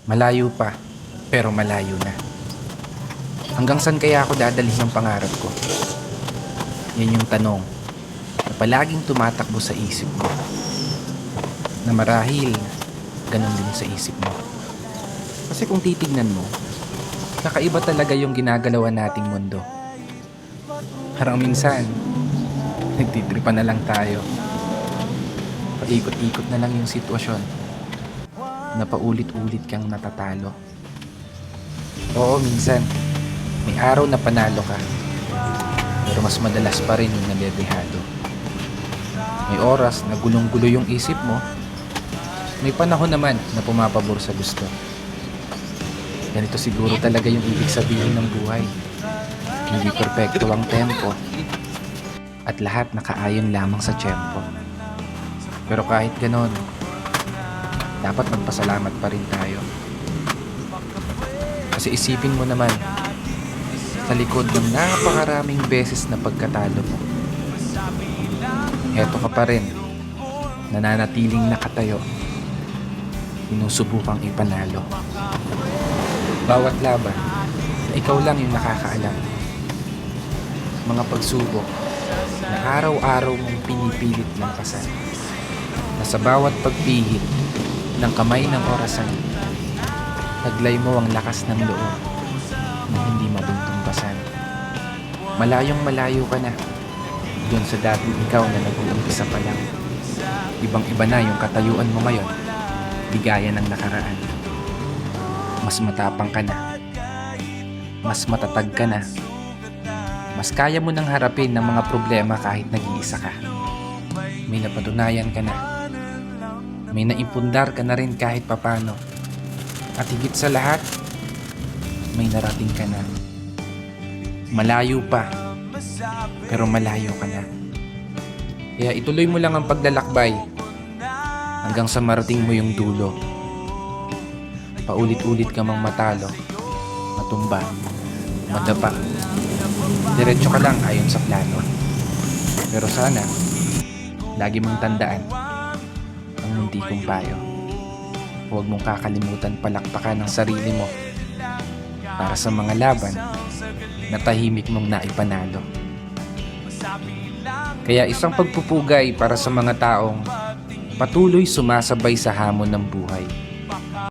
Malayo pa, pero malayo na. Hanggang saan kaya ako dadalhin ang pangarap ko? Yan yung tanong na palaging tumatakbo sa isip ko. Na marahil, ganun din sa isip mo. Kasi kung titignan mo, kakaiba talaga yung ginagalawan nating mundo. Parang minsan, nagtitripan na lang tayo. Paikot-ikot na lang yung sitwasyon na paulit-ulit kang natatalo. Oo, minsan may araw na panalo ka, pero mas madalas pa rin yung nalilihado. May oras na gulong-gulo yung isip mo, may panahon naman na pumapabor sa gusto. Ganito siguro talaga yung ibig sabihin ng buhay. Hindi perpekto ang tempo at lahat nakaayon lamang sa tiyempo. Pero kahit ganon, dapat magpasalamat pa rin tayo. Kasi isipin mo naman, sa likod ng napakaraming beses na pagkatalo mo, eto ka pa rin, nananatiling nakatayo, sinusubukang ipanalo. Bawat laban, ikaw lang yung nakakaalam. Mga pagsubok na araw-araw mong pinipilit lampasan, na sa bawat pagpihit ng kamay ng orasan, taglay mo ang lakas ng loob na hindi mabuntumbasan. Malayong malayo ka na doon sa dating ikaw na nag-uumpisa pa lang. Ibang iba na yung katayuan mo ngayon, di gaya ng nakaraan. Mas matapang ka na, mas matatag ka na, mas kaya mo nang harapin ng mga problema kahit nag-iisa ka. May napatunayan ka na, may naimpundar ka na rin kahit papano. At higit sa lahat, may narating ka na. Malayo pa, pero malayo ka na. Kaya ituloy mo lang ang paglalakbay hanggang sa marating mo yung dulo. Paulit-ulit ka mang matalo, matumba, madapa. Diretso ka lang ayon sa plano. Pero sana, lagi mong tandaan ang munti kong payo. Huwag mong kakalimutan palakpakan ang sarili mo para sa mga laban na tahimik mong naipanalo. Kaya isang pagpupugay para sa mga taong patuloy sumasabay sa hamon ng buhay.